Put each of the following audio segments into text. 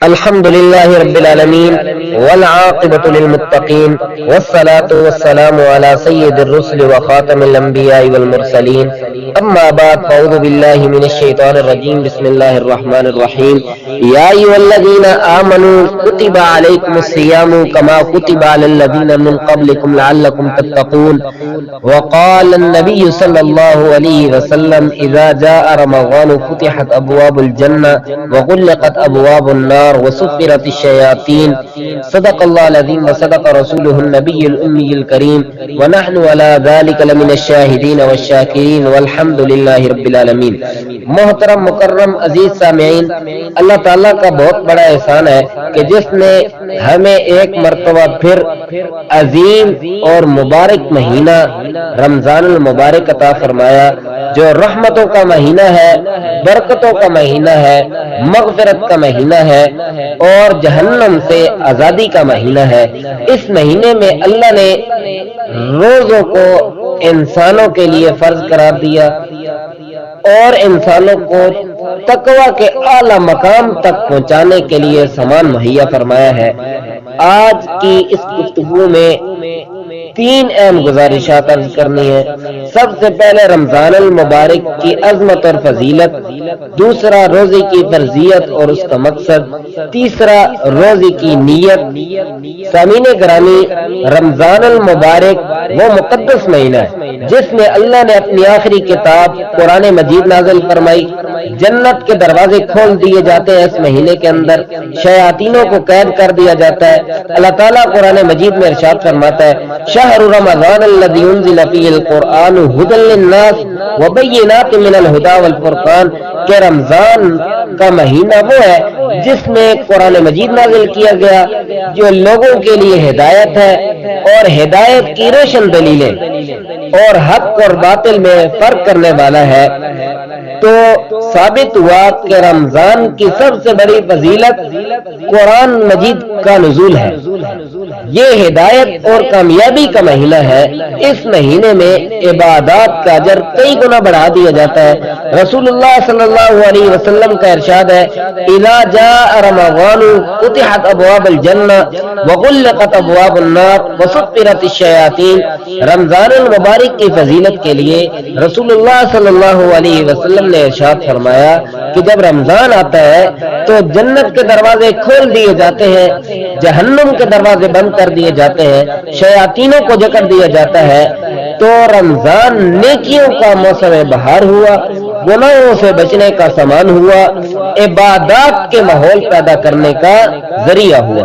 الحمد لله رب العالمين والعاقبة للمتقين والصلاة والسلام على سيد الرسل وخاتم الأنبياء والمرسلين أما بعد فأعوذ بالله من الشيطان الرجيم بسم الله الرحمن الرحيم يا أيها الذين آمنوا كتب عليكم الصيام كما كتب على الذين من قبلكم لعلكم تتقون وقال النبي صلى الله عليه وسلم إذا جاء رمضان فتحت أبواب الجنة وغلقت أبواب النار وسفرت الشياطين صدق الله العظيم وصدق رسوله النبي الأمي الكريم ونحن على ذلك لمن الشاهدين والشاكرين والحمد لله رب العالمین۔ محترم مکرم عزیز سامعین، اللہ تعالیٰ کا بہت بڑا احسان ہے کہ جس نے ہمیں ایک مرتبہ پھر عظیم اور مبارک مہینہ رمضان المبارک عطا فرمایا، جو رحمتوں کا مہینہ ہے، برکتوں کا مہینہ ہے، مغفرت کا مہینہ ہے اور جہنم سے آزادی کا مہینہ ہے۔ اس مہینے میں اللہ نے روزوں کو انسانوں کے لیے فرض قرار دیا اور انسانوں کو تقوی کے اعلی مقام تک پہنچانے کے لیے سامان مہیا فرمایا ہے۔ آج کی اس گفتگو میں تین اہم گزارشات عرض کرنی ہے۔ سب سے پہلے رمضان المبارک کی عظمت اور فضیلت، دوسرا روزے کی فرضیت اور اس کا مقصد، تیسرا روزے کی نیت۔ سامعین گرامی، رمضان المبارک وہ مقدس مہینہ ہے جس میں اللہ نے اپنی آخری کتاب قرآن مجید نازل فرمائی۔ جنت کے دروازے کھول دیے جاتے ہیں اس مہینے کے اندر، شیاطینوں کو قید کر دیا جاتا ہے۔ اللہ تعالیٰ قرآن مجید میں ارشاد فرماتا ہے شہر رمضان الذی انزل فیہ القرآن ھدی للناس وبینات من الھدی والفرقان، کہ رمضان کا مہینہ وہ ہے جس میں قرآن مجید نازل کیا گیا جو لوگوں کے لیے ہدایت ہے اور ہدایت کی روشن دلیلیں اور حق اور باطل میں فرق کرنے والا ہے۔ تو ثابت ہوا کہ رمضان کی سب سے بڑی فضیلت قرآن مجید کا نزول ہے۔ یہ ہدایت اور کامیابی کا مہینہ ہے۔ اس مہینے میں عبادات کا اجر کئی گنا بڑھا دیا جاتا ہے۔ رسول اللہ صلی اللہ علیہ وسلم کا ارشاد ہے اذا جاء رمضان فتحت ابواب الجنہ وغلقت ابواب النار وسفرت الشیاطین۔ رمضان المبارک کی فضیلت کے لیے رسول اللہ صلی اللہ علیہ وسلم نے ارشاد فرمایا کہ جب رمضان آتا ہے تو جنت کے دروازے کھول دیے جاتے ہیں، جہنم کے دروازے بند کر دیے جاتے ہیں، شیاطینوں کو جکڑ دیا جاتا ہے۔ تو رمضان نیکیوں کا موسم بہار ہوا، گناہوں سے بچنے کا سامان ہوا، عبادات کے ماحول پیدا کرنے کا ذریعہ ہوا۔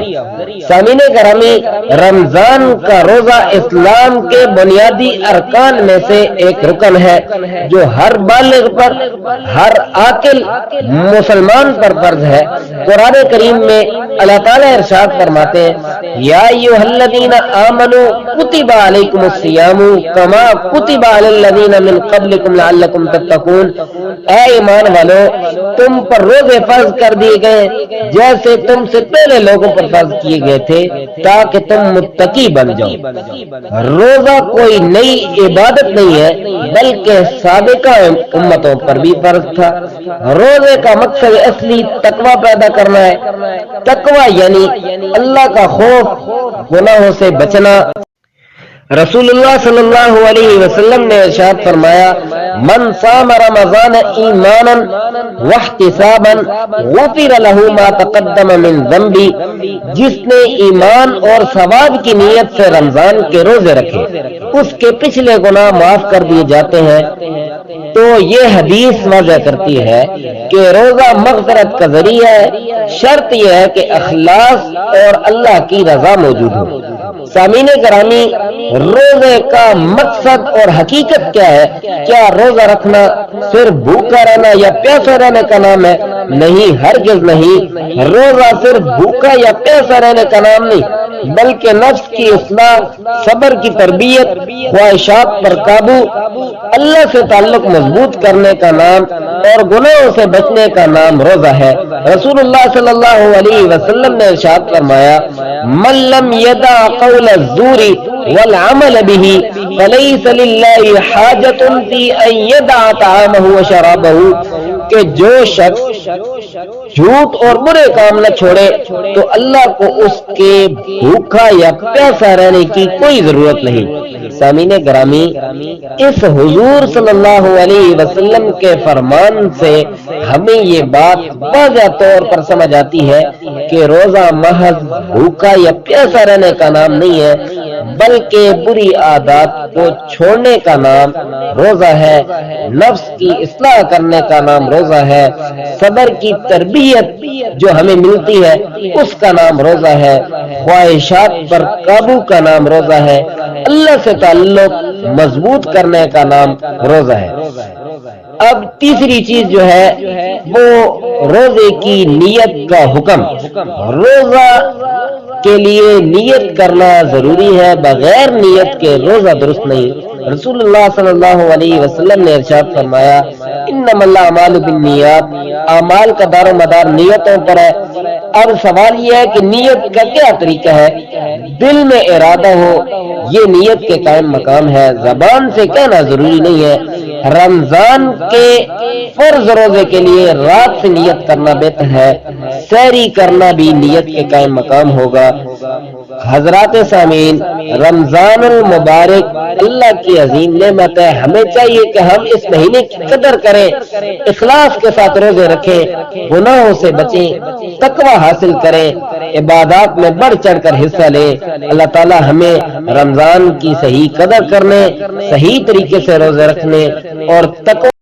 سامعین گرامی، رمضان کا روزہ اسلام کے بنیادی ارکان میں سے ایک رکن ہے جو ہر بالغ پر، ہر عاقل مسلمان پر فرض ہے۔ قرآن کریم میں اللہ تعالیٰ ارشاد فرماتے ہیں یا ایھا الذین آمنوا کتب علیکم الصیام کما کتب علی الذین من قبلکم لعلکم تتقون، اے ایمان والو تم پر روزے فرض کر دیے گئے جیسے تم سے پہلے لوگوں پر فرض کیے گئے تھے تاکہ تم متقی بن جاؤ۔ روزہ کوئی نئی عبادت نہیں ہے بلکہ سابقہ امتوں پر بھی فرض تھا۔ روزے کا مقصد اصلی تقوی پیدا کرنا ہے۔ تقوی یعنی اللہ کا خوف، گناہوں سے بچنا۔ رسول اللہ صلی اللہ علیہ وسلم نے ارشاد فرمایا من صام رمضان ایمانا واحتسابا غفر له ما تقدم من ذنبی، جس نے ایمان اور ثواب کی نیت سے رمضان کے روزے رکھے اس کے پچھلے گناہ معاف کر دیے جاتے ہیں۔ تو یہ حدیث واضح کرتی ہے کہ روزہ مغفرت کا ذریعہ ہے، شرط یہ ہے کہ اخلاص اور اللہ کی رضا موجود ہو۔ سامعین گرامی، روزے کا مقصد اور حقیقت کیا ہے؟ کیا روزہ رکھنا صرف بھوکا رہنا یا پیاسا رہنے کا نام ہے؟ نہیں، ہرگز نہیں۔ روزہ صرف بھوکا یا پیاسا رہنے کا نام نہیں بلکہ نفس کی اصلاح، صبر کی تربیت، خواہشات پر قابو، اللہ سے تعلق مضبوط کرنے کا نام اور گناہوں سے بچنے کا نام روزہ ہے۔ رسول اللہ صلی اللہ علیہ وسلم نے ارشاد فرمایا من لم یدع قول الزور والعمل به فليس لله حاجة في ان يدع طعامه وشرابه، کہ جو شخص جھوٹ اور برے کام نہ چھوڑے تو اللہ کو اس کے بھوکا یا پیاسا رہنے کی کوئی ضرورت نہیں۔ سامعین گرامی، اس حضور صلی اللہ علیہ وسلم کے فرمان سے ہمیں یہ بات واضح طور پر سمجھ آتی ہے کہ روزہ محض بھوکا یا پیاسا رہنے کا نام نہیں ہے، بلکہ بری عادات کو چھوڑنے کا نام روزہ ہے، نفس کی اصلاح کرنے کا نام روزہ ہے، صبر کی تربیت جو ہمیں ملتی ہے اس کا نام روزہ ہے، خواہشات پر قابو کا نام روزہ ہے، اللہ سے تعلق مضبوط کرنے کا نام روزہ ہے۔ اب تیسری چیز جو ہے وہ روزے کی نیت کا حکم۔ روزہ کے لیے نیت کرنا ضروری ہے، بغیر نیت کے روزہ درست نہیں۔ رسول اللہ صلی اللہ علیہ وسلم نے ارشاد فرمایا، انما الاعمال بالنیات، اعمال کا دار و مدار نیتوں پر ہے۔ اب سوال یہ ہے کہ نیت کا کیا طریقہ ہے؟ دل میں ارادہ ہو، یہ نیت کے قائم مقام ہے، زبان سے کہنا ضروری نہیں ہے۔ رمضان کے فرض روزے کے لیے رات سے نیت کرنا بہتر ہے، سحری کرنا بھی نیت کے قائم مقام ہوگا۔ حضرات سامعین، رمضان المبارک اللہ کی عظیم نعمت ہے، ہمیں چاہیے کہ ہم اس مہینے کی قدر کریں، اخلاص کے ساتھ روزے رکھیں، گناہوں سے بچیں، تقوی حاصل کریں، عبادات میں بڑھ چڑھ کر حصہ لیں۔ اللہ تعالی ہمیں رمضان کی صحیح قدر کرنے، صحیح طریقے سے روزے رکھنے اور تقوی